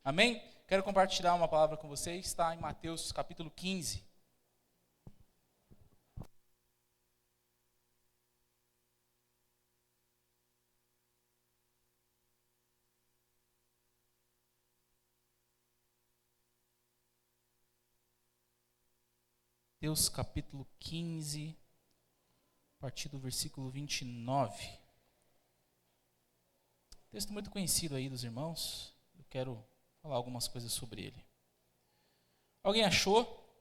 Amém? Quero compartilhar uma palavra com vocês, está em Mateus capítulo 15. Mateus capítulo 15, a partir do versículo 29. Texto muito conhecido aí dos irmãos, eu quero falar algumas coisas sobre ele. Alguém achou?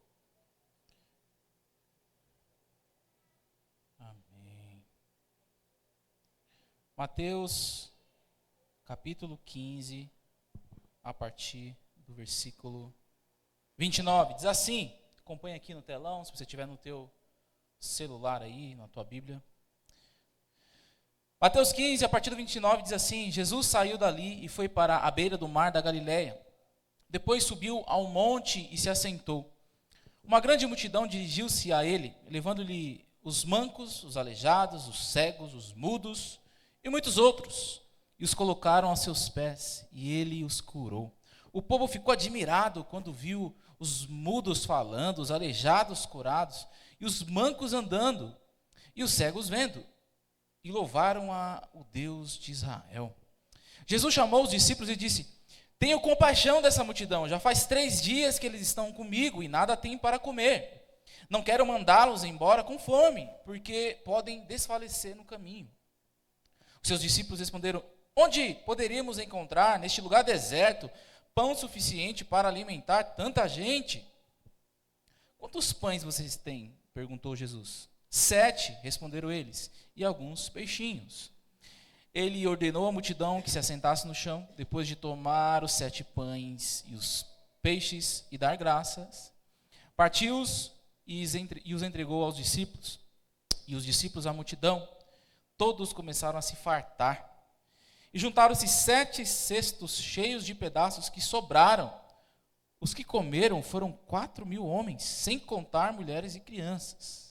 Amém. Mateus capítulo 15, a partir do versículo 29, diz assim, acompanha aqui no telão, se você tiver no teu celular aí, na tua Bíblia. Mateus 15, a partir do 29, diz assim: Jesus saiu dali e foi para a beira do mar da Galileia. Depois subiu ao monte e se assentou. Uma grande multidão dirigiu-se a ele, levando-lhe os mancos, os aleijados, os cegos, os mudos e muitos outros, e os colocaram a seus pés, e ele os curou. O povo ficou admirado quando viu os mudos falando, os aleijados curados, e os mancos andando, e os cegos vendo. E louvaram o Deus de Israel. Jesus chamou os discípulos e disse: tenho compaixão dessa multidão, já faz 3 dias que eles estão comigo e nada têm para comer. Não quero mandá-los embora com fome, porque podem desfalecer no caminho. Os seus discípulos responderam: onde poderíamos encontrar, neste lugar deserto, pão suficiente para alimentar tanta gente? Quantos pães vocês têm? Perguntou Jesus. 7, responderam eles, e alguns peixinhos. Ele ordenou à multidão que se assentasse no chão, depois de tomar os 7 pães e os peixes e dar graças, partiu-os e os entregou aos discípulos, e os discípulos à multidão. Todos começaram a se fartar, e juntaram-se 7 cestos cheios de pedaços que sobraram. Os que comeram foram 4.000 homens, sem contar mulheres e crianças.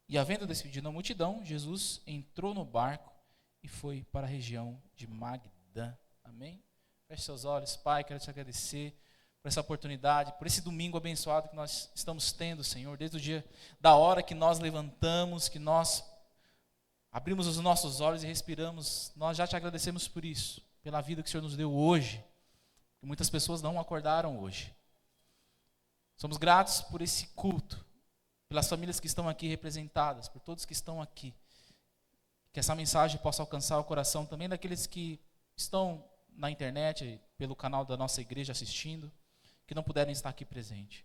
E havendo despedido a multidão, Jesus entrou no barco e foi para a região de Magdã. Amém? Feche seus olhos. Pai, quero te agradecer por essa oportunidade, por esse domingo abençoado que nós estamos tendo, Senhor, desde o dia, da hora que nós levantamos, que nós abrimos os nossos olhos e respiramos. Nós já te agradecemos por isso, pela vida que o Senhor nos deu hoje, que muitas pessoas não acordaram hoje. Somos gratos por esse culto, pelas famílias que estão aqui representadas, por todos que estão aqui. Que essa mensagem possa alcançar o coração também daqueles que estão na internet, pelo canal da nossa igreja assistindo, que não puderem estar aqui presente.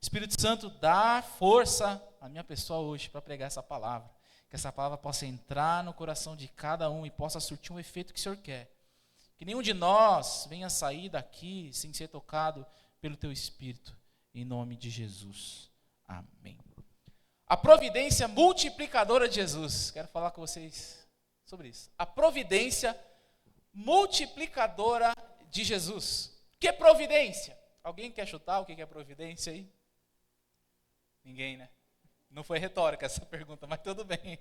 Espírito Santo, dá força à minha pessoa hoje para pregar essa palavra. Que essa palavra possa entrar no coração de cada um e possa surtir um efeito que o Senhor quer. Que nenhum de nós venha sair daqui sem ser tocado pelo Teu Espírito. Em nome de Jesus. Amém. A providência multiplicadora de Jesus. Quero falar com vocês sobre isso. A providência multiplicadora de Jesus. O que é providência? Alguém quer chutar o que é providência aí? Ninguém, né? Não foi retórica essa pergunta, mas tudo bem.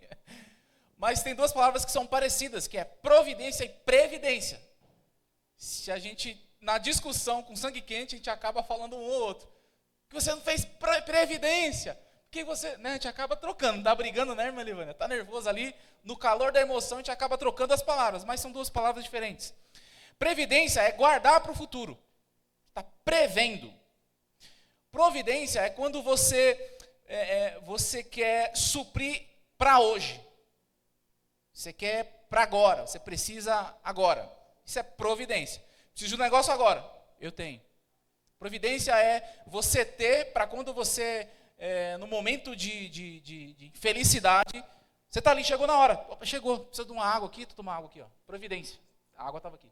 Mas tem 2 palavras que são parecidas, que é providência e previdência. Se a gente, na discussão com sangue quente, a gente acaba falando um ou outro. Que você não fez previdência. Porque você, né, a gente acaba trocando, tá brigando, né, irmã Livânia? Tá nervoso ali, no calor da emoção, a gente acaba trocando as palavras, mas são 2 palavras diferentes. Previdência é guardar para o futuro. Está prevendo. Providência é quando você quer suprir para hoje. Você quer para agora, você precisa agora. Isso é providência. Preciso de um negócio agora. Eu tenho. Providência é você ter para quando você... no momento de felicidade, você está ali, chegou na hora. Opa, chegou, precisa de uma água aqui, tu toma água aqui, ó. Providência, a água estava aqui.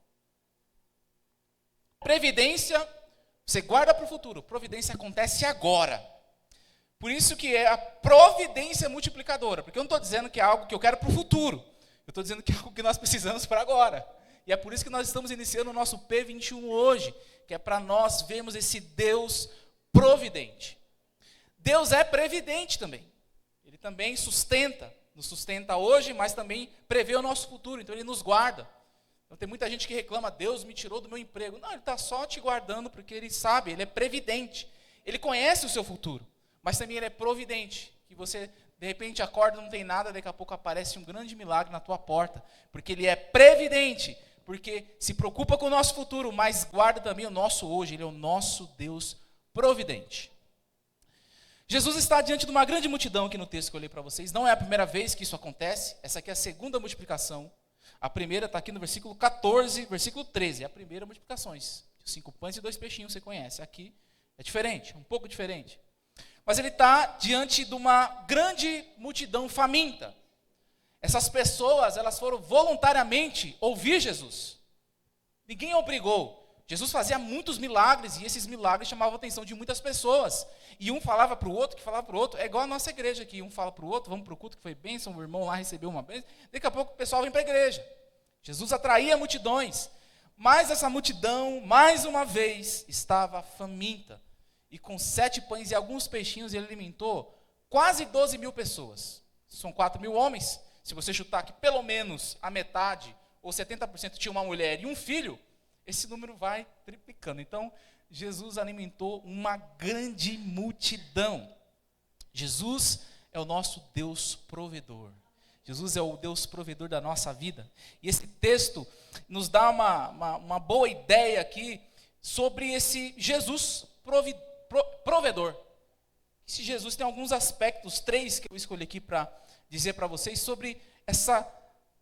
Previdência, você guarda para o futuro. Providência acontece agora. Por isso que é a providência multiplicadora. Porque eu não estou dizendo que é algo que eu quero para o futuro. Eu estou dizendo que é algo que nós precisamos para agora. E é por isso que nós estamos iniciando o nosso P21 hoje. Que é para nós vermos esse Deus providente. Deus é previdente também. Ele também nos sustenta hoje, mas também prevê o nosso futuro. Então Ele nos guarda. Então, tem muita gente que reclama, Deus me tirou do meu emprego. Não, Ele está só te guardando porque Ele sabe, Ele é previdente. Ele conhece o seu futuro, mas também Ele é providente. Que você, de repente, acorda, não tem nada, daqui a pouco aparece um grande milagre na tua porta. Porque Ele é previdente, porque se preocupa com o nosso futuro, mas guarda também o nosso hoje. Ele é o nosso Deus providente. Jesus está diante de uma grande multidão aqui no texto que eu li para vocês. Não é a primeira vez que isso acontece. Essa aqui é a segunda multiplicação. A primeira está aqui no versículo 14, versículo 13. É a primeira multiplicação. 5 pães e 2 peixinhos, você conhece. Aqui é diferente, um pouco diferente. Mas ele está diante de uma grande multidão faminta. Essas pessoas, elas foram voluntariamente ouvir Jesus. Ninguém obrigou. Jesus fazia muitos milagres e esses milagres chamavam a atenção de muitas pessoas. E um falava para o outro, que falava para o outro. É igual a nossa igreja aqui. Um fala para o outro, vamos para o culto que foi bênção, o irmão lá recebeu uma bênção. Daqui a pouco o pessoal vem para a igreja. Jesus atraía multidões. Mas essa multidão, mais uma vez, estava faminta. E com 7 pães e alguns peixinhos ele alimentou quase 12 mil pessoas. São 4 mil homens. Se você chutar que pelo menos a metade, ou 70% tinha uma mulher e um filho, esse número vai triplicando. Então, Jesus alimentou uma grande multidão. Jesus é o nosso Deus provedor. Jesus é o Deus provedor da nossa vida. E esse texto nos dá uma boa ideia aqui sobre esse Jesus provedor. Esse Jesus tem alguns aspectos, 3 que eu escolhi aqui para dizer para vocês sobre essa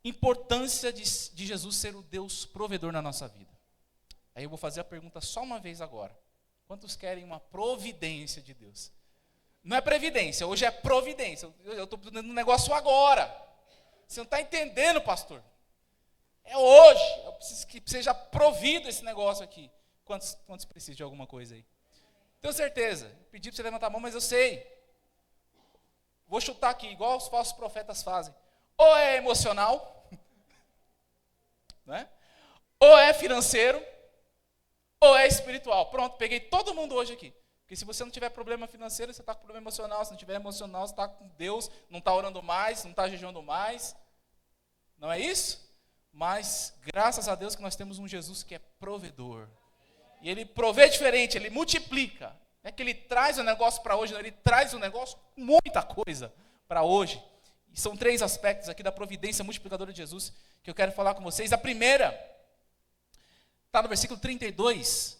importância de Jesus ser o Deus provedor na nossa vida. Aí eu vou fazer a pergunta só uma vez agora. Quantos querem uma providência de Deus? Não é previdência, hoje é providência. Eu estou dando um negócio agora. Você não está entendendo, pastor? É hoje. Eu preciso que seja provido esse negócio aqui. Quantos precisam de alguma coisa aí? Tenho certeza. Pedi para você levantar a mão, mas eu sei. Vou chutar aqui, igual os falsos profetas fazem. Ou é emocional, né? Ou é financeiro, ou é espiritual. Pronto, peguei todo mundo hoje aqui. Porque se você não tiver problema financeiro, você está com problema emocional. Se não tiver emocional, você está com Deus, não está orando mais, não está jejuando mais. Não é isso? Mas, graças a Deus que nós temos um Jesus que é provedor. E Ele provê diferente, Ele multiplica. Não é que Ele traz o negócio para hoje, não, Ele traz o negócio com muita coisa para hoje. E são 3 aspectos aqui da providência multiplicadora de Jesus que eu quero falar com vocês. A primeira está no versículo 32.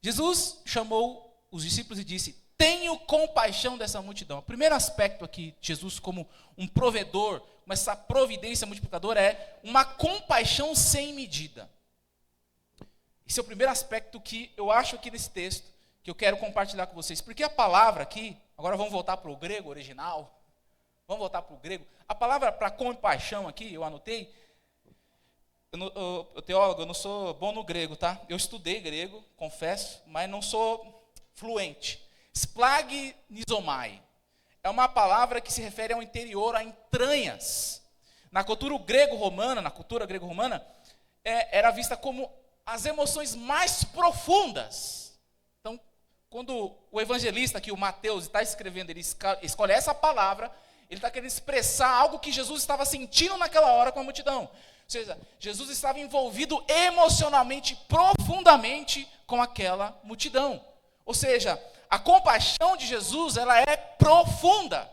Jesus chamou os discípulos e disse: tenho compaixão dessa multidão. O primeiro aspecto aqui, Jesus como um provedor, como essa providência multiplicadora, é uma compaixão sem medida. Esse é o primeiro aspecto que eu acho aqui nesse texto, que eu quero compartilhar com vocês. Porque a palavra aqui, agora vamos voltar para o grego original. Vamos voltar para o grego. A palavra para compaixão aqui, eu anotei. Eu teólogo, eu não sou bom no grego, tá? Eu estudei grego, confesso, mas não sou fluente. Splagnizomai é uma palavra que se refere ao interior, a entranhas. Na cultura grego-romana, era vista como as emoções mais profundas. Então, quando o evangelista aqui, o Mateus, está escrevendo, ele escolhe essa palavra, ele está querendo expressar algo que Jesus estava sentindo naquela hora com a multidão. Ou seja, Jesus estava envolvido emocionalmente, profundamente com aquela multidão. Ou seja, a compaixão de Jesus, ela é profunda.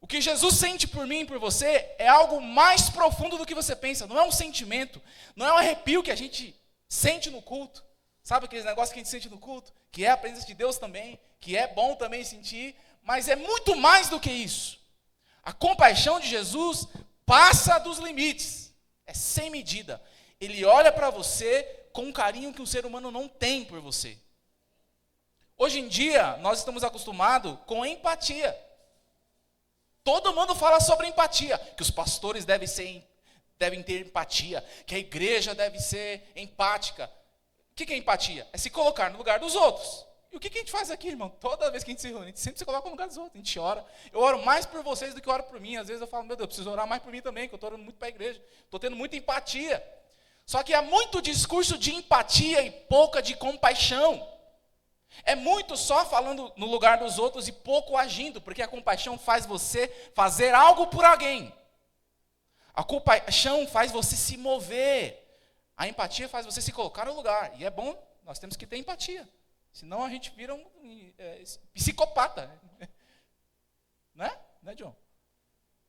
O que Jesus sente por mim e por você é algo mais profundo do que você pensa. Não é um sentimento, não é um arrepio que a gente sente no culto. Sabe aqueles negócios que a gente sente no culto? Que é a presença de Deus também, que é bom também sentir, mas é muito mais do que isso. A compaixão de Jesus passa dos limites, é sem medida. Ele olha para você com um carinho que um ser humano não tem por você. Hoje em dia, nós estamos acostumados com empatia. Todo mundo fala sobre empatia, que os pastores devem ter empatia, que a igreja deve ser empática. O que é empatia? É se colocar no lugar dos outros. E o que a gente faz aqui, irmão? Toda vez que a gente se reúne, a gente sempre se coloca no lugar dos outros, a gente ora. Eu oro mais por vocês do que eu oro por mim. Às vezes eu falo, meu Deus, eu preciso orar mais por mim também, que eu estou orando muito para a igreja. Estou tendo muita empatia. Só que há muito discurso de empatia e pouca de compaixão. É muito só falando no lugar dos outros e pouco agindo, porque a compaixão faz você fazer algo por alguém. A compaixão faz você se mover. A empatia faz você se colocar no lugar. E é bom, nós temos que ter empatia. Senão a gente vira um psicopata. Não é? Não é, John?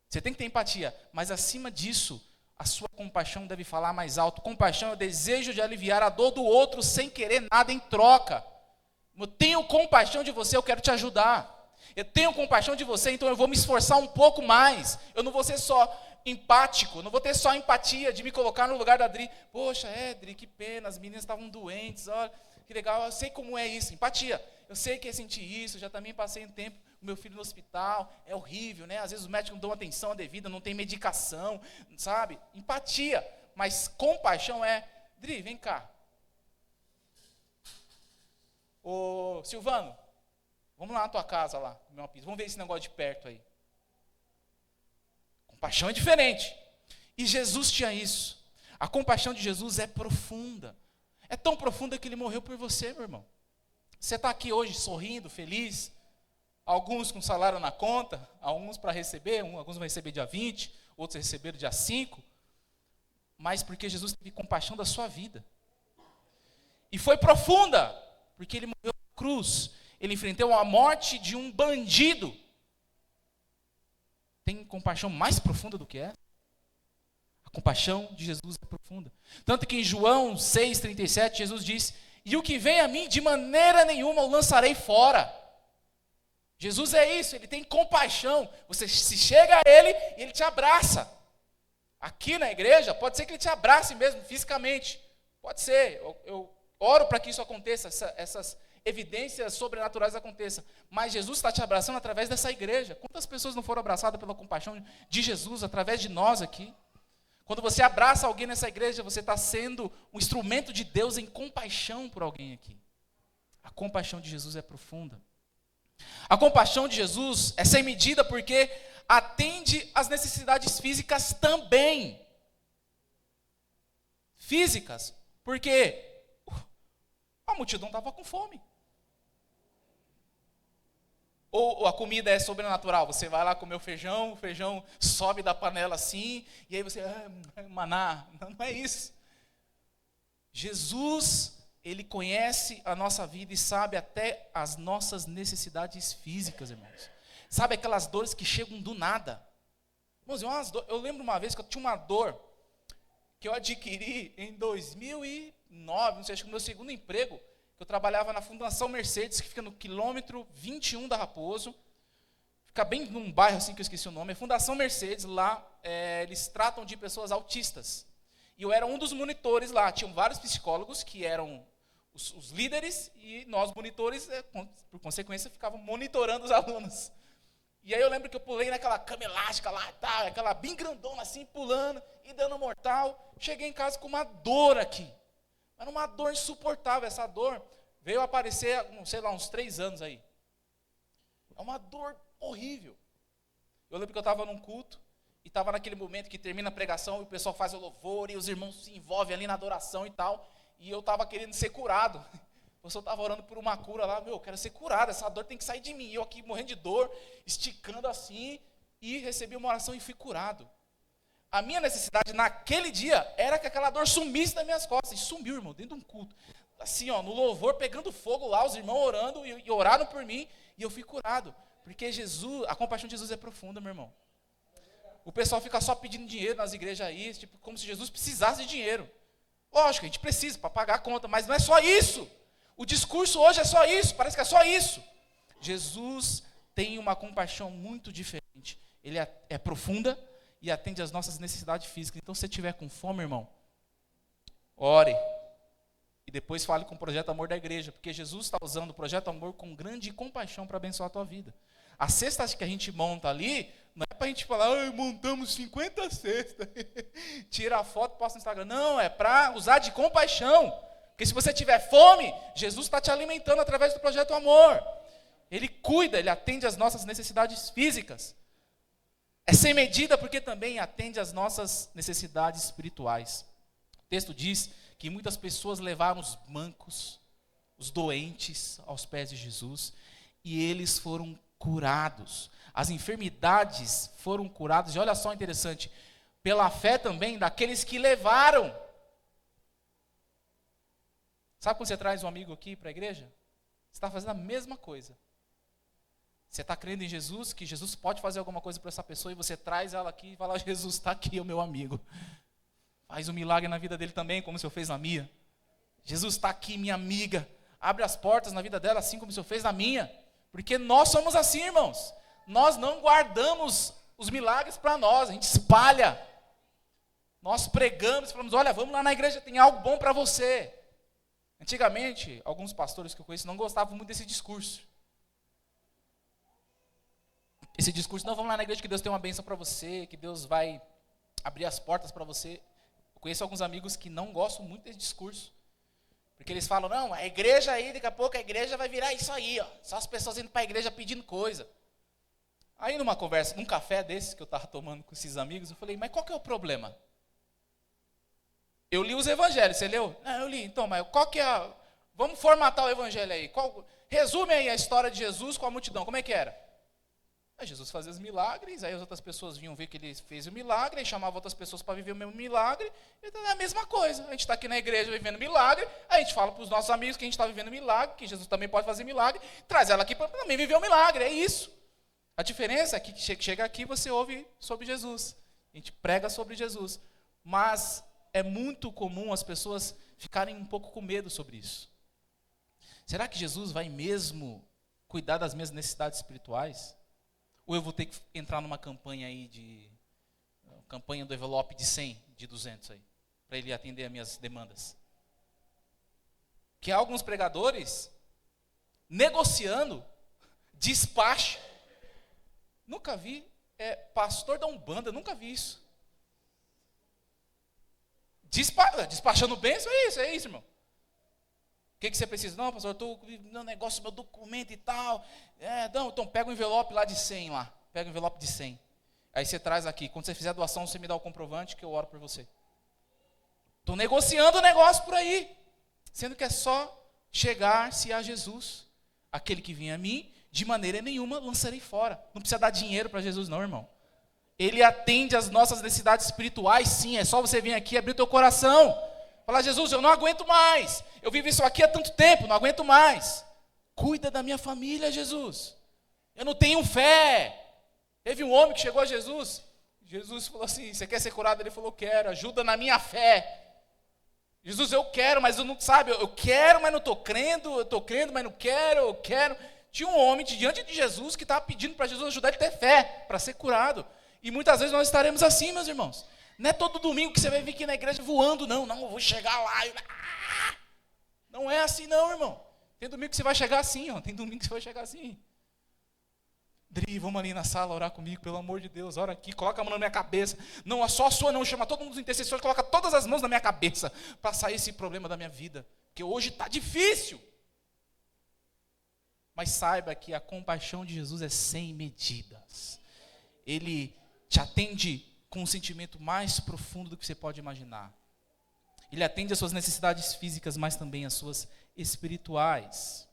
Você tem que ter empatia. Mas acima disso, a sua compaixão deve falar mais alto. Compaixão é o desejo de aliviar a dor do outro sem querer nada em troca. Eu tenho compaixão de você, eu quero te ajudar. Eu tenho compaixão de você, então eu vou me esforçar um pouco mais. Eu não vou ser só empático, não vou ter só empatia de me colocar no lugar da Adri. Poxa, Adri, que pena, as meninas estavam doentes, olha, que legal, eu sei como é isso, empatia. Eu sei que é sentir isso, eu já também passei um tempo com meu filho no hospital, é horrível, né? Às vezes os médicos não dão atenção devida, não tem medicação, sabe? Empatia, mas compaixão é, Adri, vem cá. Ô, Silvano, vamos lá na tua casa lá, comer uma pizza, vamos ver esse negócio de perto aí. Compaixão é diferente. E Jesus tinha isso. A compaixão de Jesus é profunda. É tão profunda que ele morreu por você, meu irmão. Você está aqui hoje sorrindo, feliz. Alguns com salário na conta, alguns para receber, alguns vão receber dia 20, outros receberam dia 5. Mas porque Jesus teve compaixão da sua vida. E foi profunda, porque ele morreu na cruz. Ele enfrentou a morte de um bandido. Tem compaixão mais profunda do que essa? A compaixão de Jesus é profunda. Tanto que em João 6,37, Jesus diz, e o que vem a mim, de maneira nenhuma o lançarei fora. Jesus é isso, ele tem compaixão. Você se chega a ele e ele te abraça. Aqui na igreja, pode ser que ele te abrace mesmo, fisicamente. Pode ser, eu oro para que isso aconteça, essas evidências sobrenaturais aconteçam. Mas Jesus está te abraçando através dessa igreja. Quantas pessoas não foram abraçadas pela compaixão de Jesus, através de nós aqui? Quando você abraça alguém nessa igreja, você está sendo um instrumento de Deus em compaixão por alguém aqui. A compaixão de Jesus é profunda. A compaixão de Jesus é sem medida porque atende às necessidades físicas também. Físicas, porque a multidão estava com fome. Ou a comida é sobrenatural, você vai lá comer o feijão sobe da panela assim, e aí você, maná, não é isso. Jesus, ele conhece a nossa vida e sabe até as nossas necessidades físicas, irmãos. Sabe aquelas dores que chegam do nada. Irmãos, eu lembro uma vez que eu tinha uma dor que eu adquiri em 2009, não sei, acho que no meu segundo emprego, eu trabalhava na Fundação Mercedes, que fica no quilômetro 21 da Raposo, fica bem num bairro assim que eu esqueci o nome, é Fundação Mercedes, lá eles tratam de pessoas autistas. E eu era um dos monitores lá, tinham vários psicólogos que eram os líderes, e nós monitores, por consequência, ficavam monitorando os alunos. E aí eu lembro que eu pulei naquela cama elástica lá, tá, aquela bem grandona assim, pulando e dando mortal. Cheguei em casa com uma dor aqui. Era uma dor insuportável, essa dor veio aparecer, sei lá, uns 3 anos aí. É uma dor horrível. Eu lembro que eu estava num culto, e estava naquele momento que termina a pregação, e o pessoal faz o louvor, e os irmãos se envolvem ali na adoração e tal, e eu estava querendo ser curado. O pessoal estava orando por uma cura lá, eu quero ser curado, essa dor tem que sair de mim. E eu aqui morrendo de dor, esticando assim, e recebi uma oração e fui curado. A minha necessidade naquele dia era que aquela dor sumisse das minhas costas. E sumiu, irmão, dentro de um culto. Assim, ó, no louvor, pegando fogo lá, os irmãos orando e oraram por mim, e eu fui curado. Porque Jesus, a compaixão de Jesus é profunda, meu irmão. O pessoal fica só pedindo dinheiro nas igrejas aí, tipo, como se Jesus precisasse de dinheiro. Lógico, a gente precisa para pagar a conta, mas não é só isso. O discurso hoje é só isso, parece que é só isso. Jesus tem uma compaixão muito diferente. Ele é profunda e atende às nossas necessidades físicas. Então, se você estiver com fome, irmão, ore. E depois fale com o Projeto Amor da igreja, porque Jesus está usando o Projeto Amor com grande compaixão para abençoar a tua vida. A cesta que a gente monta ali, não é para a gente falar, montamos 50 cestas, tira a foto e posta no Instagram. Não, é para usar de compaixão. Porque se você tiver fome, Jesus está te alimentando através do Projeto Amor. Ele cuida, ele atende às nossas necessidades físicas. É sem medida porque também atende às nossas necessidades espirituais. O texto diz que muitas pessoas levaram os mancos, os doentes aos pés de Jesus, e eles foram curados. As enfermidades foram curadas. E olha só interessante, pela fé também daqueles que levaram. Sabe quando você traz um amigo aqui para a igreja? Você está fazendo a mesma coisa. Você está crendo em Jesus, que Jesus pode fazer alguma coisa para essa pessoa, e você traz ela aqui e fala, Jesus, está aqui o meu amigo. Faz um milagre na vida dele também, como o Senhor fez na minha. Jesus está aqui, minha amiga. Abre as portas na vida dela, assim como o Senhor fez na minha. Porque nós somos assim, irmãos. Nós não guardamos os milagres para nós, a gente espalha. Nós pregamos, falamos, olha, vamos lá na igreja, tem algo bom para você. Antigamente, alguns pastores que eu conheço não gostavam muito desse discurso. Esse discurso, não, vamos lá na igreja que Deus tem uma bênção para você, que Deus vai abrir as portas para você. Eu conheço alguns amigos que não gostam muito desse discurso. Porque eles falam, não, a igreja aí, daqui a pouco a igreja vai virar isso aí, ó. Só as pessoas indo para a igreja pedindo coisa. Aí numa conversa, num café desse que eu estava tomando com esses amigos, eu falei, mas qual que é o problema? Eu li os evangelhos, você leu? Não, eu li, então, mas qual que é a... Vamos formatar o evangelho aí. Resume aí a história de Jesus com a multidão, como é que era? Aí Jesus fazia os milagres, aí as outras pessoas vinham ver que ele fez o milagre, aí chamava outras pessoas para viver o mesmo milagre, e é a mesma coisa. A gente está aqui na igreja vivendo milagre, aí a gente fala para os nossos amigos que a gente está vivendo milagre, que Jesus também pode fazer milagre, traz ela aqui para também viver o milagre, é isso. A diferença é que chega aqui você ouve sobre Jesus, a gente prega sobre Jesus, mas é muito comum as pessoas ficarem um pouco com medo sobre isso. Será que Jesus vai mesmo cuidar das minhas necessidades espirituais? Ou eu vou ter que entrar numa campanha aí campanha do envelope de 100, de 200 aí, para ele atender as minhas demandas? Que há alguns pregadores negociando despacho. Nunca vi, pastor da Umbanda, nunca vi isso. Despachando bênção, é isso, irmão. O que você precisa? Não, pastor, eu estou no negócio, meu documento e tal. Não, então pega o envelope lá de 100 lá. Pega o envelope de 100. Aí você traz aqui. Quando você fizer a doação, você me dá o comprovante que eu oro por você. Estou negociando o negócio por aí. Sendo que é só chegar-se a Jesus. Aquele que vem a mim, de maneira nenhuma lançarei fora. Não precisa dar dinheiro para Jesus não, irmão. Ele atende às nossas necessidades espirituais, sim. É só você vir aqui e abrir o teu coração. Falar, Jesus, eu não aguento mais. Eu vivo isso aqui há tanto tempo, não aguento mais. Cuida da minha família, Jesus. Eu não tenho fé. Teve um homem que chegou a Jesus. Jesus falou assim, você quer ser curado? Ele falou, quero, ajuda na minha fé. Jesus, eu quero, mas eu não, sabe, eu quero, mas não estou crendo, eu estou crendo, mas não quero, eu quero. Tinha um homem diante de Jesus que estava pedindo para Jesus ajudar ele a ter fé, para ser curado. E muitas vezes nós estaremos assim, meus irmãos. Não é todo domingo que você vai vir aqui na igreja voando, não, eu vou chegar lá. Não é assim não, irmão. Tem domingo que você vai chegar assim, ó. Tem domingo que você vai chegar assim. Dri, vamos ali na sala orar comigo, pelo amor de Deus, ora aqui, coloca a mão na minha cabeça. Não, só a sua não, chama todo mundo dos intercessores, coloca todas as mãos na minha cabeça, para sair esse problema da minha vida. Porque hoje está difícil. Mas saiba que a compaixão de Jesus é sem medidas. Ele te atende com um sentimento mais profundo do que você pode imaginar. Ele atende às suas necessidades físicas, mas também às suas espirituais.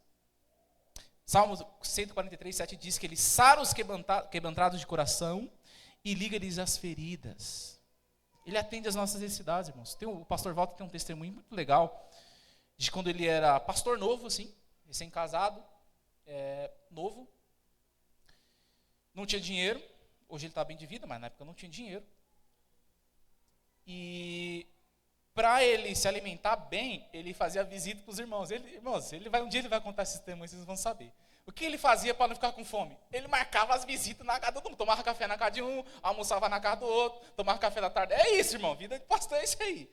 Salmo 143, 7 diz que ele sara os quebrantados de coração e liga-lhes as feridas. Ele atende às nossas necessidades, irmãos. O pastor Walter tem um testemunho muito legal de quando ele era pastor novo, assim, recém-casado, novo, não tinha dinheiro. Hoje ele está bem de vida, mas na época não tinha dinheiro. E para ele se alimentar bem, ele fazia visita para os irmãos. Um dia ele vai contar esse testemunho, vocês vão saber. O que ele fazia para não ficar com fome? Ele marcava as visitas na casa de todo mundo. Tomava café na casa de um, almoçava na casa do outro, tomava café da tarde. É isso, irmão, vida de pastor é isso aí.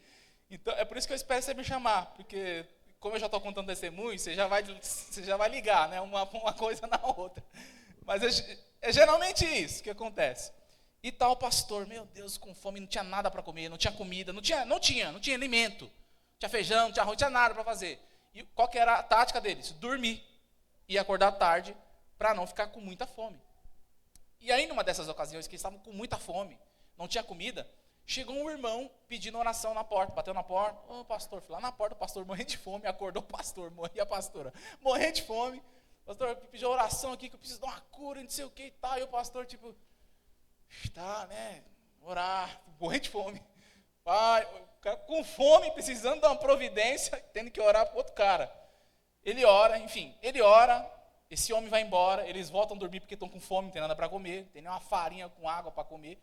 Então, é por isso que eu espero você me chamar, porque como eu já estou contando testemunho, você já vai ligar, né, uma coisa na outra. Mas é geralmente isso que acontece. E tal pastor, meu Deus, com fome, não tinha nada para comer, não tinha comida, não tinha alimento, não tinha feijão, não tinha arroz, não tinha nada para fazer. E qual que era a tática deles? Dormir e acordar tarde para não ficar com muita fome. E aí, numa dessas ocasiões que eles estavam com muita fome, não tinha comida, chegou um irmão pedindo oração na porta, bateu na porta, pastor, fui lá na porta, o pastor morrendo de fome, acordou o pastor, morria a pastora, morrendo de fome, pastor, pediu oração aqui que eu preciso de uma cura, não sei o que e tal, e o pastor, tipo, tá, né, Orar, morrendo de fome. Pai, o cara com fome, precisando de uma providência, tendo que orar para outro cara. Ele ora, enfim, ele ora, esse homem vai embora, eles voltam a dormir porque estão com fome, não tem nada para comer, não tem nem uma farinha com água para comer.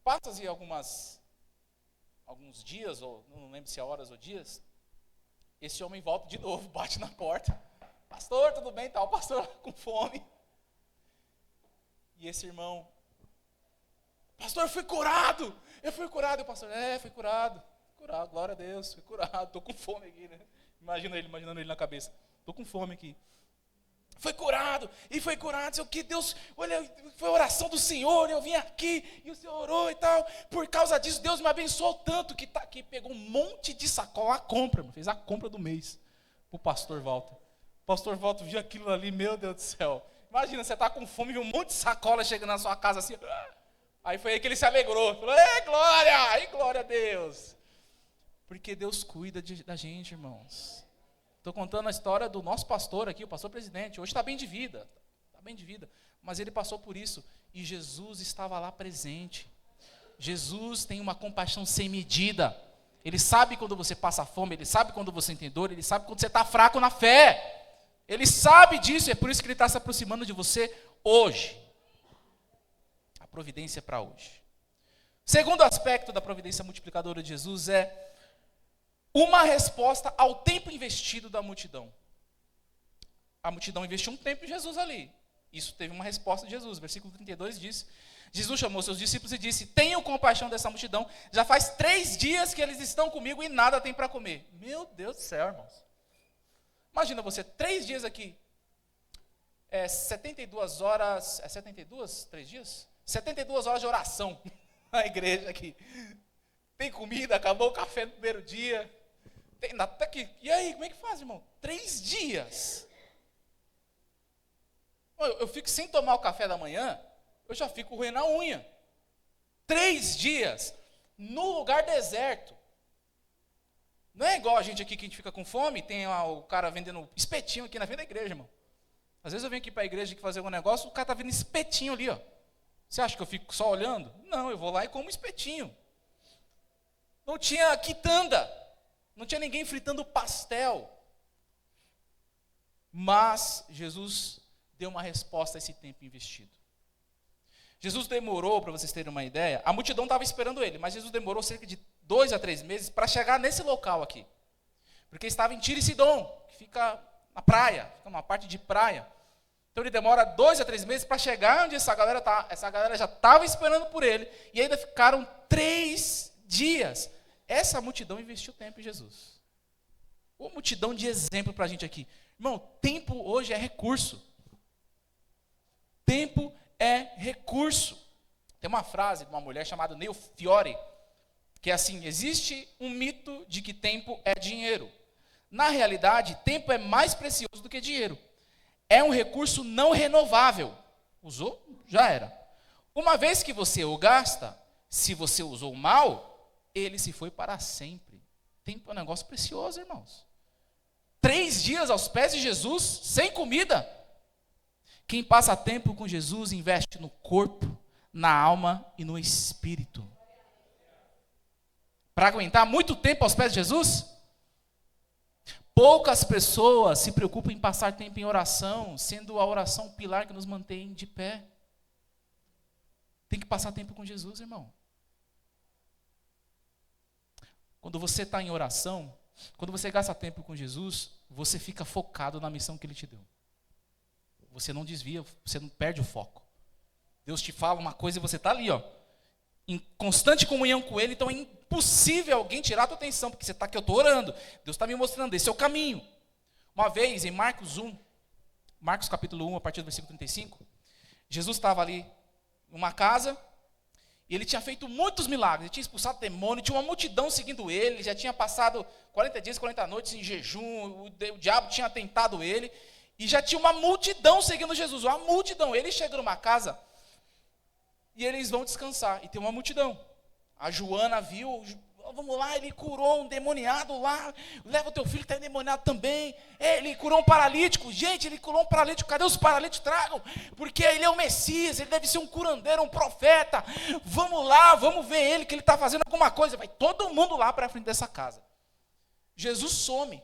Passa-se alguns dias, ou não lembro se é horas ou dias, esse homem volta de novo, bate na porta. Pastor, tudo bem? Tá, o pastor com fome. E esse irmão, pastor, eu fui curado. E o pastor, fui curado, glória a Deus, fui curado, estou com fome aqui, né? Imaginando ele na cabeça, estou com fome aqui. Foi curado, sei o que, Deus, olha, foi a oração do Senhor, eu vim aqui, e o Senhor orou e tal, por causa disso, Deus me abençoou tanto, que tá aqui, pegou um monte de sacola, fez a compra do mês, para o pastor Walter. O pastor Walter viu aquilo ali, meu Deus do céu, imagina, você está com fome, viu um monte de sacola chegando na sua casa assim, aí foi aí que ele se alegrou, falou, glória a Deus, porque Deus cuida da gente, irmãos. Estou contando a história do nosso pastor aqui, o pastor presidente. Hoje está bem de vida, mas ele passou por isso e Jesus estava lá presente. Jesus tem uma compaixão sem medida. Ele sabe quando você passa fome, ele sabe quando você tem dor, ele sabe quando você está fraco na fé. Ele sabe disso, é por isso que ele está se aproximando de você hoje. A providência é para hoje. Segundo aspecto da providência multiplicadora de Jesus é uma resposta ao tempo investido da multidão. A multidão investiu um tempo em Jesus ali. Isso teve uma resposta de Jesus. Versículo 32 diz, Jesus chamou seus discípulos e disse, tenham compaixão dessa multidão, já faz 3 dias que eles estão comigo e nada tem para comer. Meu Deus do céu, irmãos. Imagina você, 3 dias aqui, 72 horas, 72? 3 dias? 72 horas de oração na igreja aqui. Tem comida, acabou o café no primeiro dia. Até aqui. E aí, como é que faz, irmão? 3 dias. Eu fico sem tomar o café da manhã, eu já fico roendo a unha. 3 dias, no lugar deserto. Não é igual a gente aqui que a gente fica com fome, tem o cara vendendo espetinho aqui na frente da igreja, irmão. Às vezes eu venho aqui para a igreja fazer algum negócio, o cara está vendendo espetinho ali, ó. Você acha que eu fico só olhando? Não, eu vou lá e como espetinho. Não tinha quitanda. Não tinha ninguém fritando pastel. Mas Jesus deu uma resposta a esse tempo investido. Jesus demorou, para vocês terem uma ideia, a multidão estava esperando ele, mas Jesus demorou cerca de 2 a 3 meses para chegar nesse local aqui. Porque estava em Tiro e Sidom, que fica na praia, fica numa parte de praia. Então ele demora 2 a 3 meses para chegar onde essa galera está. Essa galera já estava esperando por ele, e ainda ficaram 3 dias. Essa multidão investiu tempo em Jesus. Uma multidão de exemplo para a gente aqui. Irmão, tempo hoje é recurso. Tempo é recurso. Tem uma frase de uma mulher chamada Neil Fiore, que é assim, existe um mito de que tempo é dinheiro. Na realidade, tempo é mais precioso do que dinheiro. É um recurso não renovável. Usou? Já era. Uma vez que você o gasta, se você usou mal, ele se foi para sempre. Tempo é um negócio precioso, irmãos. 3 dias aos pés de Jesus, sem comida. Quem passa tempo com Jesus, investe no corpo, na alma e no espírito. Para aguentar muito tempo aos pés de Jesus? Poucas pessoas se preocupam em passar tempo em oração, sendo a oração o pilar que nos mantém de pé. Tem que passar tempo com Jesus, irmão. Quando você está em oração, quando você gasta tempo com Jesus, você fica focado na missão que Ele te deu. Você não desvia, você não perde o foco. Deus te fala uma coisa e você está ali, ó, em constante comunhão com Ele, então é impossível alguém tirar a tua atenção, porque você está aqui, eu estou orando, Deus está me mostrando, esse é o caminho. Uma vez, em Marcos capítulo 1, a partir do versículo 35, Jesus estava ali em uma casa, e ele tinha feito muitos milagres, ele tinha expulsado demônio, tinha uma multidão seguindo ele, já tinha passado 40 dias, 40 noites em jejum, o diabo tinha tentado ele, e já tinha uma multidão seguindo Jesus, uma multidão. Ele chega numa casa, e eles vão descansar, e tem uma multidão. A Joana viu vamos lá, ele curou um endemoniado lá, leva o teu filho que está endemoniado também. Ele curou um paralítico, gente, ele curou um paralítico, cadê os paralíticos? Tragam, porque ele é o Messias, ele deve ser um curandeiro, um profeta. Vamos lá, vamos ver ele, que ele está fazendo alguma coisa. Vai todo mundo lá para a frente dessa casa. Jesus some.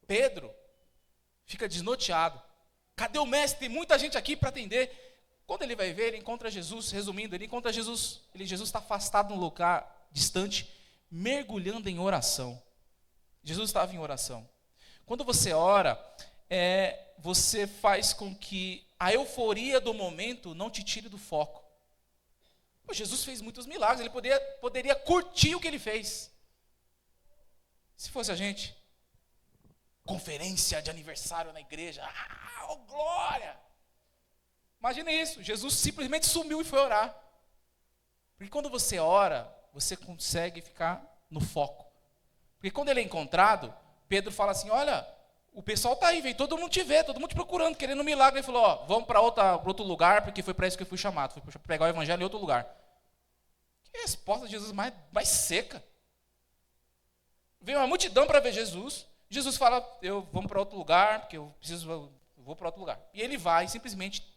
Pedro fica desnorteado. Cadê o mestre? Tem muita gente aqui para atender. Quando ele vai ver, ele encontra Jesus, resumindo, ele encontra Jesus. Jesus está afastado num lugar distante, mergulhando em oração. Jesus estava em oração. Quando você ora, você faz com que a euforia do momento não te tire do foco. Jesus fez muitos milagres, ele poderia curtir o que ele fez. Se fosse a gente, conferência de aniversário na igreja, oh, glória! Imagina isso, Jesus simplesmente sumiu e foi orar. Porque quando você ora, você consegue ficar no foco. Porque quando ele é encontrado, Pedro fala assim, olha, o pessoal está aí, vem todo mundo te ver, todo mundo te procurando, querendo um milagre. Ele falou, ó, vamos para outro lugar, porque foi para isso que eu fui chamado, foi para pregar o evangelho em outro lugar. Que resposta de Jesus mais seca. Veio uma multidão para ver Jesus. Jesus fala, vamos para outro lugar, porque eu vou para outro lugar. E ele vai, simplesmente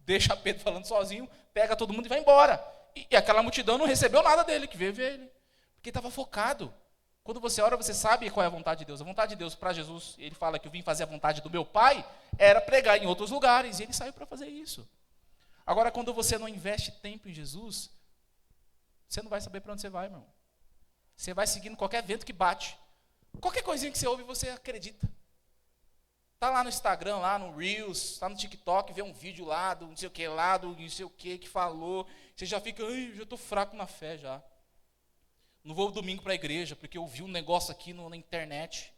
deixa Pedro falando sozinho, pega todo mundo e vai embora. E aquela multidão não recebeu nada dele, que veio ver ele. Porque estava focado. Quando você ora, você sabe qual é a vontade de Deus. A vontade de Deus para Jesus, ele fala que eu vim fazer a vontade do meu Pai, era pregar em outros lugares. E ele saiu para fazer isso. Agora, quando você não investe tempo em Jesus, você não vai saber para onde você vai, meu irmão. Você vai seguindo qualquer vento que bate. Qualquer coisinha que você ouve, você acredita. Está lá no Instagram, lá no Reels, está no TikTok, vê um vídeo lá, do não sei o que lá, do não sei o que falou. Você já fica, já estou fraco na fé já. Não vou domingo para a igreja, porque eu vi um negócio aqui na internet.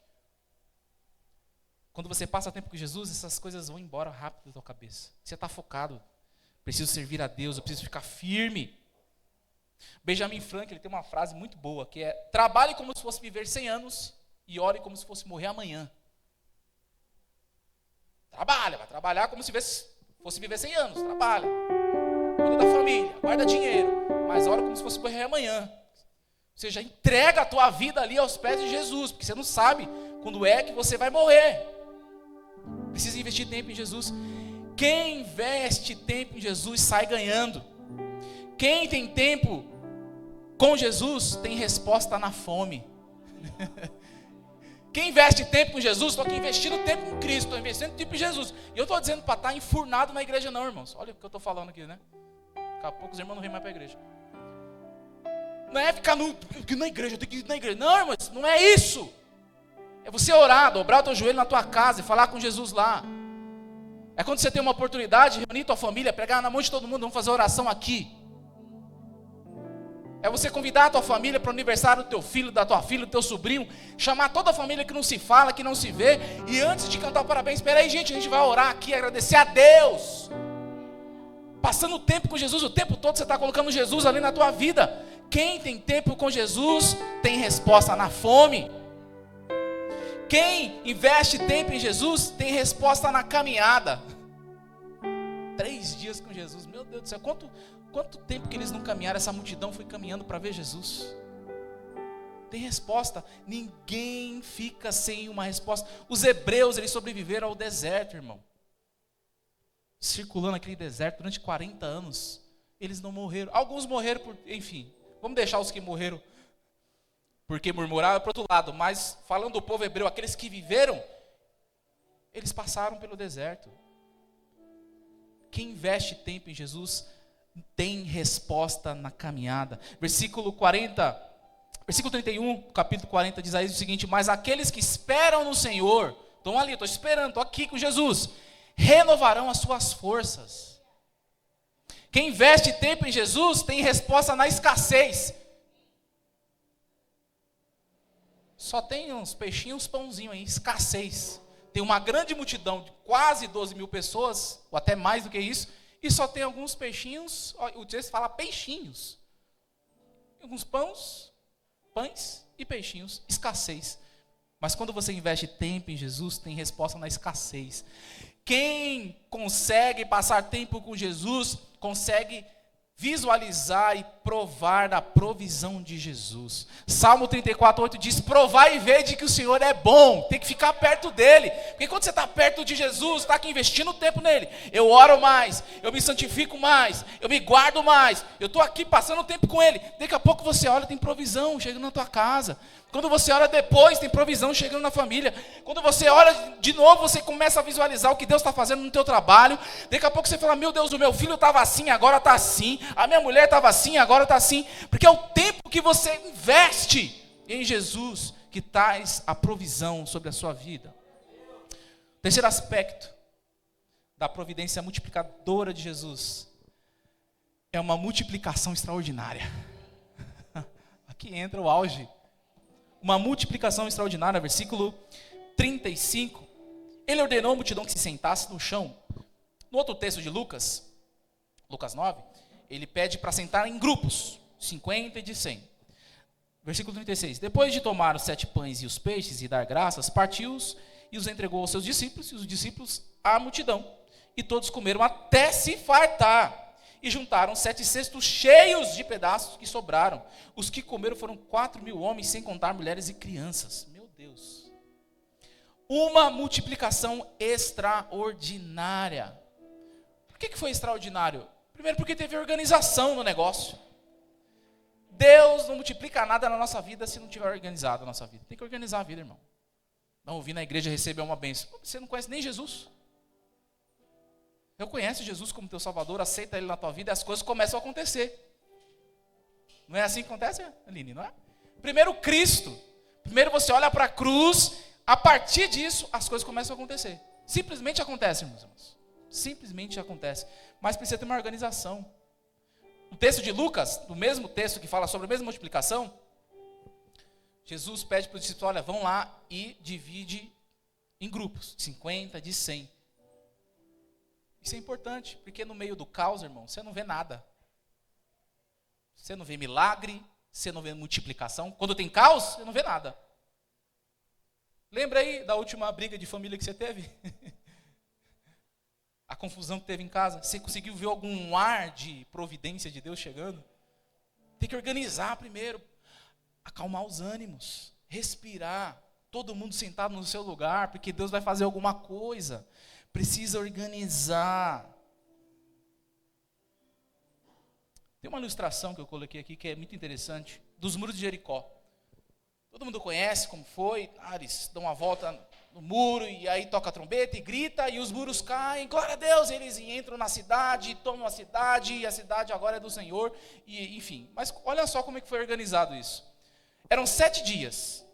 Quando você passa tempo com Jesus, essas coisas vão embora rápido da tua cabeça. Você está focado. Preciso servir a Deus, eu preciso ficar firme. Benjamin Franklin, ele tem uma frase muito boa, que é, trabalhe como se fosse viver 100 anos e ore como se fosse morrer amanhã. Trabalha, vai trabalhar como se fosse viver 100 anos, trabalha. Cuida da família, guarda dinheiro, mas ora como se fosse morrer amanhã. Ou seja, entrega a tua vida ali aos pés de Jesus, porque você não sabe quando é que você vai morrer. Precisa investir tempo em Jesus. Quem investe tempo em Jesus sai ganhando. Quem tem tempo com Jesus tem resposta na fome. Quem investe tempo com Jesus, estou aqui investindo tempo com Cristo, estou investindo tempo em Jesus. E eu estou dizendo para estar enfurnado na igreja não, irmãos. Olha o que eu estou falando aqui, né? Daqui a pouco os irmãos não vêm mais para a igreja. Não é ficar na igreja, eu tenho que ir na igreja. Não, irmãos, não é isso. É você orar, dobrar o teu joelho na tua casa e falar com Jesus lá. É quando você tem uma oportunidade, reunir tua família, pregar na mão de todo mundo, vamos fazer oração aqui. É você convidar a tua família para o aniversário do teu filho, da tua filha, do teu sobrinho, chamar toda a família que não se fala, que não se vê, e antes de cantar o parabéns, espera aí, gente, a gente vai orar aqui, agradecer a Deus. Passando o tempo com Jesus, o tempo todo você está colocando Jesus ali na tua vida. Quem tem tempo com Jesus tem resposta na fome. Quem investe tempo em Jesus tem resposta na caminhada. 3 dias com Jesus, meu Deus do céu, quanto tempo que eles não caminharam, essa multidão foi caminhando para ver Jesus. Tem resposta, ninguém fica sem uma resposta. Os hebreus, eles sobreviveram ao deserto, irmão. Circulando aquele deserto durante 40 anos, eles não morreram. Alguns morreram enfim, vamos deixar os que morreram porque murmuraram para o outro lado, mas falando do povo hebreu, aqueles que viveram, eles passaram pelo deserto. Quem investe tempo em Jesus tem resposta na caminhada. Versículo 31, capítulo 40, diz aí o seguinte: mas aqueles que esperam no Senhor, estão ali, estou esperando, estou aqui com Jesus, renovarão as suas forças. Quem investe tempo em Jesus tem resposta na escassez. Só tem uns peixinhos, uns pãozinhos aí, escassez. Tem uma grande multidão de quase 12 mil pessoas, ou até mais do que isso, e só tem alguns peixinhos, o texto fala peixinhos. Alguns pães e peixinhos, escassez. Mas quando você investe tempo em Jesus, tem resposta na escassez. Quem consegue passar tempo com Jesus, consegue visualizar e provar da provisão de Jesus. Salmo 34:8 diz: provai e vede que o Senhor é bom. Tem que ficar perto dele, porque quando você está perto de Jesus, está aqui investindo tempo nele. Eu oro mais, eu me santifico mais, eu me guardo mais, eu estou aqui passando tempo com ele. Daqui a pouco você olha, tem provisão chegando na tua casa. Quando você ora depois, tem provisão chegando na família. Quando você ora de novo, você começa a visualizar o que Deus está fazendo no teu trabalho. Daqui a pouco você fala: meu Deus, o meu filho estava assim, agora está assim. A minha mulher estava assim, agora está assim. Porque é o tempo que você investe em Jesus que traz a provisão sobre a sua vida. Terceiro aspecto da providência multiplicadora de Jesus é uma multiplicação extraordinária. Aqui entra o auge. Uma multiplicação extraordinária, versículo 35. Ele ordenou a multidão que se sentasse no chão. No outro texto de Lucas 9, ele pede para sentar em grupos, 50 e de 100. Versículo 36. Depois de tomar os 7 pães e os peixes e dar graças, partiu-os e os entregou aos seus discípulos, e os discípulos à multidão. E todos comeram até se fartar. E juntaram 7 cestos cheios de pedaços que sobraram. Os que comeram foram 4.000 homens, sem contar mulheres e crianças. Meu Deus. Uma multiplicação extraordinária. Por que foi extraordinário? Primeiro, porque teve organização no negócio. Deus não multiplica nada na nossa vida se não tiver organizado a nossa vida. Tem que organizar a vida, irmão. Não vir na igreja receber uma bênção. Você não conhece nem Jesus. Reconhece Jesus como teu Salvador, aceita Ele na tua vida e as coisas começam a acontecer. Não é assim que acontece, Aline? Não é? Primeiro Cristo. Primeiro você olha para a cruz, a partir disso as coisas começam a acontecer. Simplesmente acontece, meus irmãos. Simplesmente acontece. Mas precisa ter uma organização. No texto de Lucas, no mesmo texto que fala sobre a mesma multiplicação, Jesus pede para os discípulos: olha, vão lá e divide em grupos, 50, de 100. Isso é importante, porque no meio do caos, irmão, você não vê nada. Você não vê milagre, você não vê multiplicação. Quando tem caos, você não vê nada. Lembra aí da última briga de família que você teve? A confusão que teve em casa. Você conseguiu ver algum ar de providência de Deus chegando? Tem que organizar primeiro, acalmar os ânimos, respirar, todo mundo sentado no seu lugar, porque Deus vai fazer alguma coisa. Precisa organizar. Tem uma ilustração que eu coloquei aqui que é muito interessante, dos muros de Jericó. Todo mundo conhece como foi. Eles dão uma volta no muro e aí toca a trombeta e grita e os muros caem. Glória a Deus, eles entram na cidade, tomam a cidade e a cidade agora é do Senhor. E, enfim, mas olha só como é que foi organizado isso. Eram 7 dias.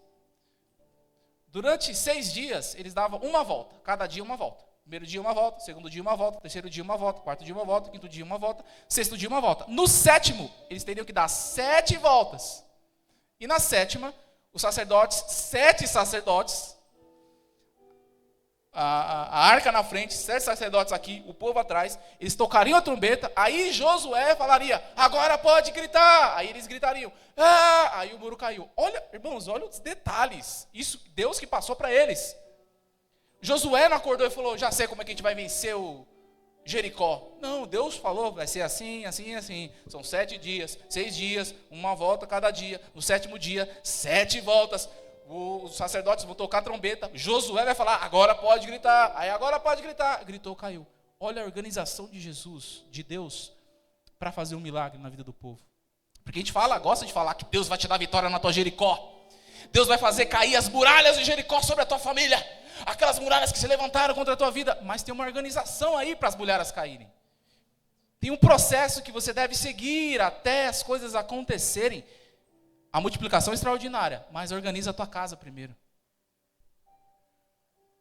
Durante 6 dias, eles davam uma volta, cada dia uma volta. Primeiro dia uma volta, segundo dia uma volta, terceiro dia uma volta, quarto dia uma volta, quinto dia uma volta, sexto dia uma volta. No 7º, eles teriam que dar 7 voltas. E na 7ª, os sacerdotes, 7 sacerdotes, a arca na frente, 7 sacerdotes aqui, o povo atrás, eles tocariam a trombeta, aí Josué falaria: agora pode gritar. Aí eles gritariam: ah! Aí o muro caiu. Olha, irmãos, olha os detalhes. Isso, Deus que passou para eles. Josué não acordou e falou: já sei como é que a gente vai vencer o Jericó. Não, Deus falou, vai ser assim, assim, assim. São 7 dias, 6 dias, uma volta cada dia. No 7º dia, 7 voltas. Os sacerdotes vão tocar a trombeta. Josué vai falar: agora pode gritar. Aí agora pode gritar. Gritou, caiu. Olha a organização de Jesus, de Deus, para fazer um milagre na vida do povo. Porque a gente gosta de falar que Deus vai te dar vitória na tua Jericó. Deus vai fazer cair as muralhas de Jericó sobre a tua família. Aquelas muralhas que se levantaram contra a tua vida. Mas tem uma organização aí para as muralhas caírem. Tem um processo que você deve seguir até as coisas acontecerem. A multiplicação é extraordinária, mas organiza a tua casa primeiro.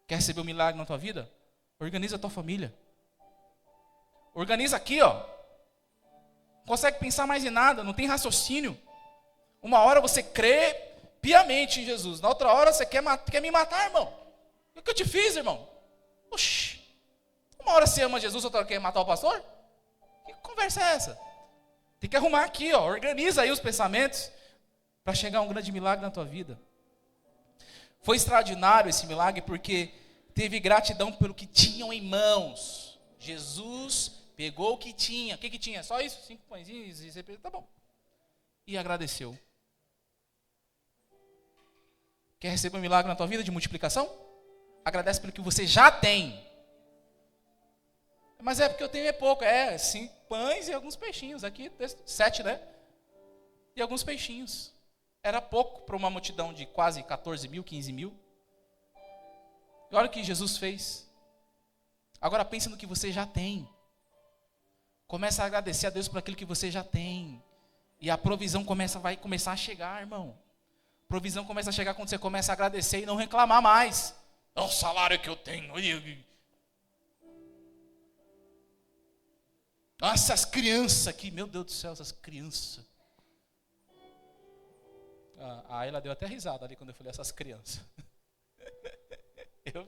Quer receber um milagre na tua vida? Organiza a tua família. Organiza aqui, ó. Não consegue pensar mais em nada, não tem raciocínio. Uma hora você crê piamente em Jesus, na outra hora você quer me matar, irmão. O que eu te fiz, irmão? Oxi. Uma hora você ama Jesus, outra hora quer matar o pastor? Que conversa é essa? Tem que arrumar aqui, ó. Organiza aí os pensamentos para chegar a um grande milagre na tua vida. Foi extraordinário esse milagre porque teve gratidão pelo que tinham em mãos. Jesus pegou o que tinha. O que tinha? Só isso? 5 pãezinhos e você... Tá bom. e agradeceu. Quer receber um milagre na tua vida de multiplicação? Agradece pelo que você já tem. Mas é porque eu tenho pouco. 5 pães e alguns peixinhos. Aqui, 7, né? E alguns peixinhos. Era pouco para uma multidão de quase 14 mil, 15 mil. E olha o que Jesus fez. Agora pense no que você já tem. Começa a agradecer a Deus por aquilo que você já tem. E a provisão vai começar a chegar, irmão. Provisão começa a chegar quando você começa a agradecer e não reclamar mais. É o salário que eu tenho. Nossa, essas crianças aqui, meu Deus do céu, essas crianças. A Ayla deu até risada ali quando eu falei essas crianças. Eu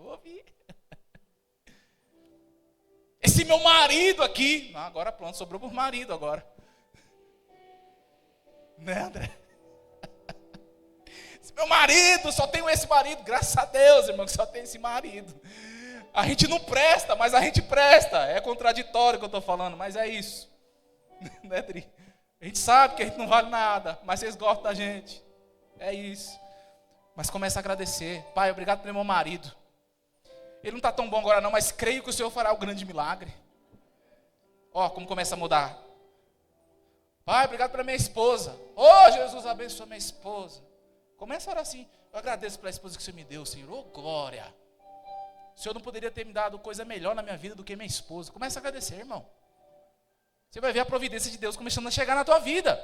ouvi. Esse meu marido aqui. Agora pronto, sobrou por marido agora. Né, André? Meu marido, só tenho esse marido. Graças a Deus, irmão, que só tem esse marido. A gente não presta, mas a gente presta. É contraditório o que eu estou falando, mas é isso. Né, Tri? A gente sabe que a gente não vale nada, mas vocês gostam da gente. É isso. Mas começa a agradecer. Pai, obrigado pelo meu marido. Ele não está tão bom agora não, mas creio que o Senhor fará o grande milagre. Ó, como começa a mudar. Pai, obrigado pela minha esposa. Jesus, abençoa minha esposa. Começa a orar assim. Eu agradeço pela esposa que o Senhor me deu, Senhor. Glória. O Senhor não poderia ter me dado coisa melhor na minha vida do que minha esposa. Começa a agradecer, irmão. Você vai ver a providência de Deus começando a chegar na tua vida.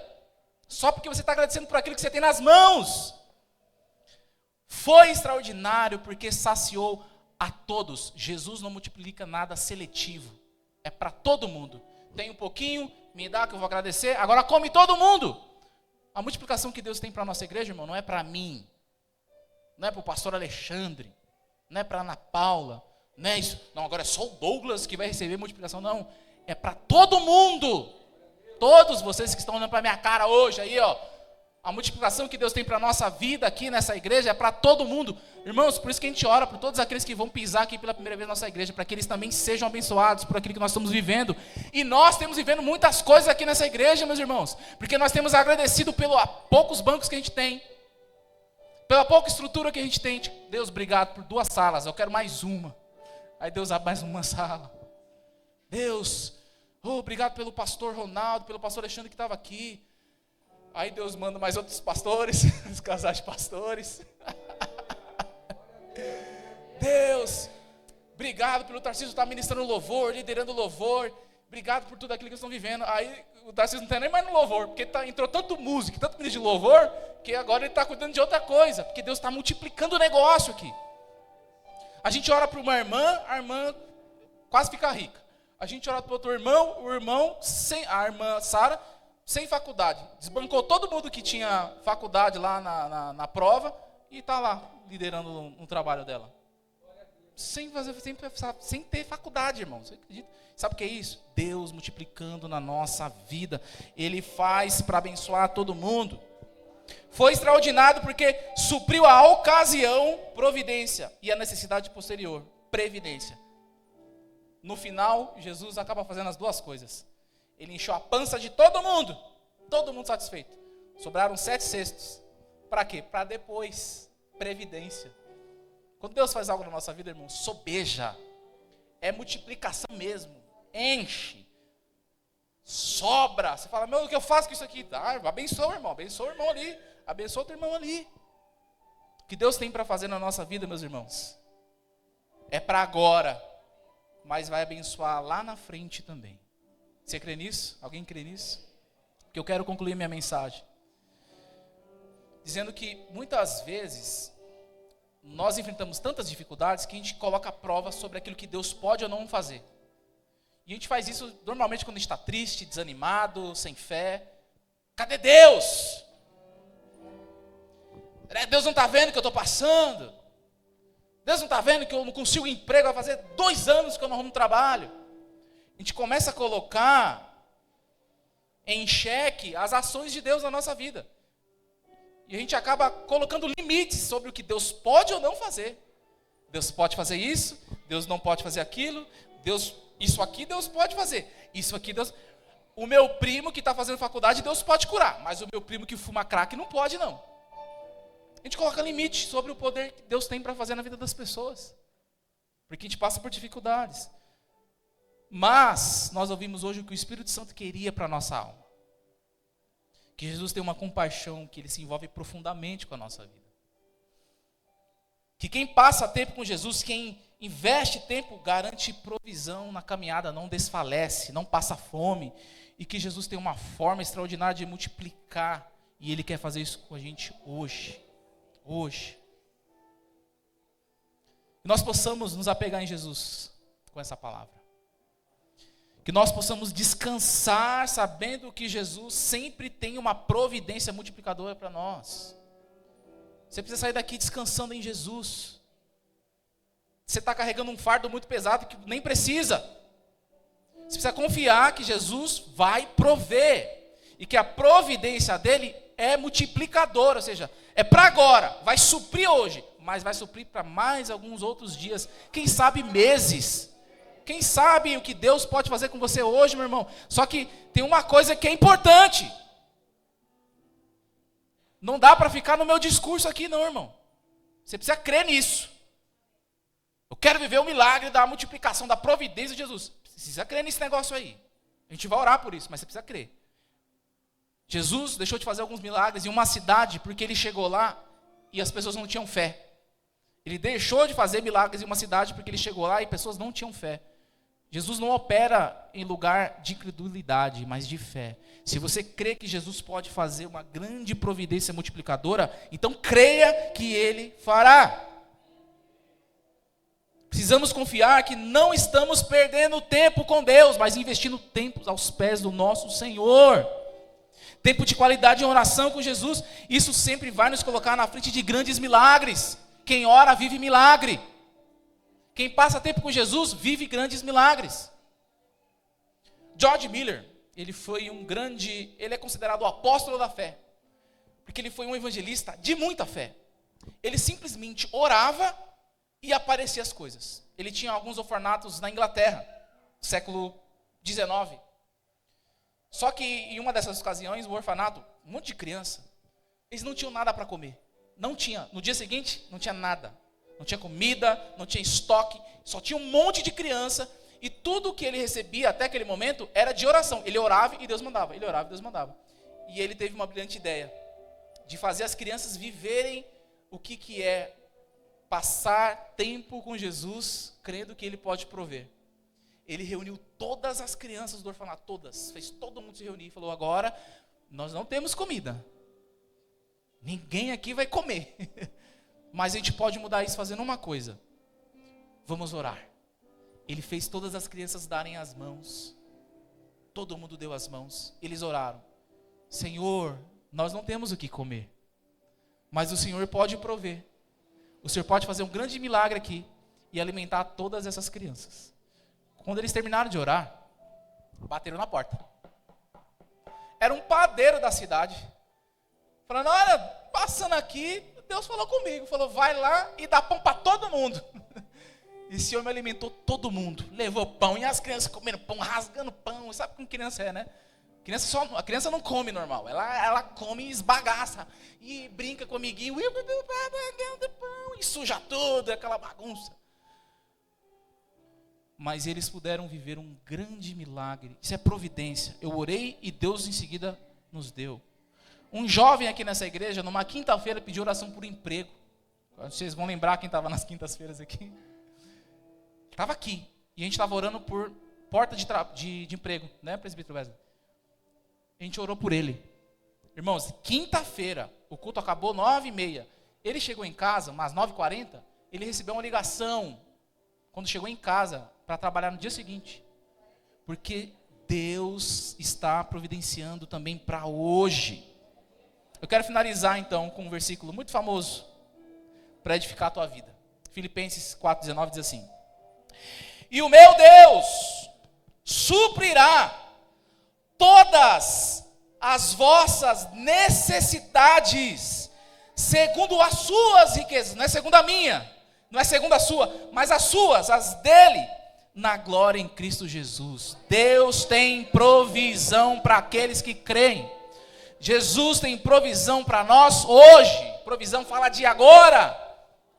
Só porque você está agradecendo por aquilo que você tem nas mãos. Foi extraordinário porque saciou a todos. Jesus não multiplica nada seletivo. É para todo mundo. Tem um pouquinho, me dá que eu vou agradecer. Agora come todo mundo. A multiplicação que Deus tem para a nossa igreja, irmão, não é para mim. Não é para o pastor Alexandre. Não é para a Ana Paula. Não é isso. Não, agora é só o Douglas que vai receber multiplicação. Não. É para todo mundo. Todos vocês que estão olhando para a minha cara hoje aí, ó. A multiplicação que Deus tem para a nossa vida aqui nessa igreja é para todo mundo. Irmãos, por isso que a gente ora por todos aqueles que vão pisar aqui pela primeira vez na nossa igreja, para que eles também sejam abençoados por aquilo que nós estamos vivendo. E nós temos vivendo muitas coisas aqui nessa igreja, meus irmãos, porque nós temos agradecido pelos poucos bancos que a gente tem, pela pouca estrutura que a gente tem. Deus, obrigado por 2 salas, eu quero mais uma. Aí Deus abre mais uma sala. Deus, obrigado pelo pastor Ronaldo, pelo pastor Alexandre que estava aqui. Aí Deus manda mais outros pastores, os casais de pastores. Deus, obrigado pelo Tarcísio estar ministrando louvor, liderando louvor. Obrigado por tudo aquilo que eles estão vivendo. Aí o Tarcísio não está nem mais no louvor, porque entrou tanto música, tanto ministro de louvor, que agora ele está cuidando de outra coisa, porque Deus está multiplicando o negócio aqui. A gente ora para uma irmã, a irmã quase fica rica. A gente ora para outro irmão, a irmã Sara, sem faculdade. Desbancou todo mundo que tinha faculdade lá na prova e está lá, liderando um trabalho dela. Sem ter faculdade, irmão. Você acredita? Sabe o que é isso? Deus multiplicando na nossa vida. Ele faz para abençoar todo mundo. Foi extraordinário porque supriu a ocasião, providência, e a necessidade posterior, previdência. No final, Jesus acaba fazendo as duas coisas. Ele encheu a pança de todo mundo satisfeito. Sobraram 7 cestos. Para quê? Para depois, previdência. Quando Deus faz algo na nossa vida, irmão, sobeja. É multiplicação mesmo. Enche. Sobra. Você fala, meu, o que eu faço com isso aqui? Abençoa o irmão ali. Abençoa o teu irmão ali. O que Deus tem para fazer na nossa vida, meus irmãos, é para agora, mas vai abençoar lá na frente também. Você crê nisso? Alguém crê nisso? Porque eu quero concluir minha mensagem dizendo que muitas vezes nós enfrentamos tantas dificuldades que a gente coloca a prova sobre aquilo que Deus pode ou não fazer. E a gente faz isso normalmente quando a gente está triste, desanimado, sem fé. Cadê Deus? Deus não está vendo o que eu estou passando? Deus não está vendo que eu não consigo emprego? Vai fazer 2 anos que eu não arrumo trabalho. A gente começa a colocar em xeque as ações de Deus na nossa vida. E a gente acaba colocando limites sobre o que Deus pode ou não fazer. Deus pode fazer isso, Deus não pode fazer aquilo, isso aqui Deus pode fazer, isso aqui Deus... O meu primo que está fazendo faculdade, Deus pode curar. Mas o meu primo que fuma crack não pode, não. A gente coloca limite sobre o poder que Deus tem para fazer na vida das pessoas. Porque a gente passa por dificuldades. Mas nós ouvimos hoje o que o Espírito Santo queria para a nossa alma. Que Jesus tem uma compaixão, que ele se envolve profundamente com a nossa vida. Que quem passa tempo com Jesus, quem investe tempo, garante provisão na caminhada, não desfalece, não passa fome. E que Jesus tem uma forma extraordinária de multiplicar. E ele quer fazer isso com a gente hoje. Hoje. Que nós possamos nos apegar em Jesus com essa palavra. Que nós possamos descansar sabendo que Jesus sempre tem uma providência multiplicadora para nós. Você precisa sair daqui descansando em Jesus. Você está carregando um fardo muito pesado que nem precisa. Você precisa confiar que Jesus vai prover. E que a providência dele é multiplicadora. Ou seja, é para agora, vai suprir hoje. Mas vai suprir para mais alguns outros dias. Quem sabe meses. Quem sabe o que Deus pode fazer com você hoje, meu irmão. Só que tem uma coisa que é importante. Não dá para ficar no meu discurso aqui não, irmão. Você precisa crer nisso. Eu quero viver o milagre da multiplicação, da providência de Jesus. Precisa crer nesse negócio aí. A gente vai orar por isso, mas você precisa crer. Jesus deixou de fazer alguns milagres em uma cidade porque ele chegou lá e as pessoas não tinham fé. Ele deixou de fazer milagres em uma cidade porque ele chegou lá e pessoas não tinham fé. Jesus não opera em lugar de incredulidade, mas de fé. Se você crê que Jesus pode fazer uma grande providência multiplicadora, então creia que ele fará. Precisamos confiar que não estamos perdendo tempo com Deus, mas investindo tempo aos pés do nosso Senhor. Tempo de qualidade em oração com Jesus, isso sempre vai nos colocar na frente de grandes milagres. Quem ora vive milagre. Quem passa tempo com Jesus vive grandes milagres. George Miller, ele é considerado o apóstolo da fé, porque ele foi um evangelista de muita fé. Ele simplesmente orava e aparecia as coisas. Ele tinha alguns orfanatos na Inglaterra, século XIX. Só que em uma dessas ocasiões, o orfanato, um monte de criança, eles não tinham nada para comer. Não tinha. No dia seguinte, não tinha nada. Não tinha comida, não tinha estoque, só tinha um monte de criança. E tudo que ele recebia até aquele momento era de oração. Ele orava e Deus mandava. Ele orava e Deus mandava. E ele teve uma brilhante ideia de fazer as crianças viverem o que é passar tempo com Jesus, crendo que ele pode prover. Ele reuniu todas as crianças do orfanato, todas. Fez todo mundo se reunir e falou: agora nós não temos comida. Ninguém aqui vai comer. Mas a gente pode mudar isso fazendo uma coisa. Vamos orar. Ele fez todas as crianças darem as mãos. Todo mundo deu as mãos. Eles oraram. Senhor, nós não temos o que comer, mas o Senhor pode prover. O Senhor pode fazer um grande milagre aqui e alimentar todas essas crianças. Quando eles terminaram de orar, bateram na porta. Era um padeiro da cidade. Falando: olha, passando aqui, Deus falou comigo, falou: vai lá e dá pão para todo mundo. Esse homem alimentou todo mundo, levou pão, e as crianças comendo pão, rasgando pão. Sabe como criança é, né? A criança não come normal, ela come e esbagaça, e brinca com o amiguinho, e suja tudo, aquela bagunça. Mas eles puderam viver um grande milagre. Isso é providência. Eu orei e Deus em seguida nos deu. Um jovem aqui nessa igreja, numa quinta-feira, pediu oração por emprego. Vocês vão lembrar quem estava nas quintas-feiras aqui? Estava aqui. E a gente estava orando por porta de emprego, né, presbítero Wesley? A gente orou por ele. Irmãos, quinta-feira, o culto acabou 9h30. Ele chegou em casa, umas 9h40, ele recebeu uma ligação, quando chegou em casa, para trabalhar no dia seguinte. Porque Deus está providenciando também para hoje. Eu quero finalizar então com um versículo muito famoso para edificar a tua vida. Filipenses 4,19 diz assim: e o meu Deus suprirá todas as vossas necessidades, segundo as suas riquezas. Não é segundo a minha, não é segundo a sua, mas as suas, as dele, na glória em Cristo Jesus. Deus tem provisão para aqueles que creem. Jesus tem provisão para nós hoje. Provisão fala de agora.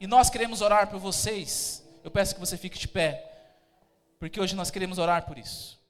E nós queremos orar por vocês. Eu peço que você fique de pé, porque hoje nós queremos orar por isso.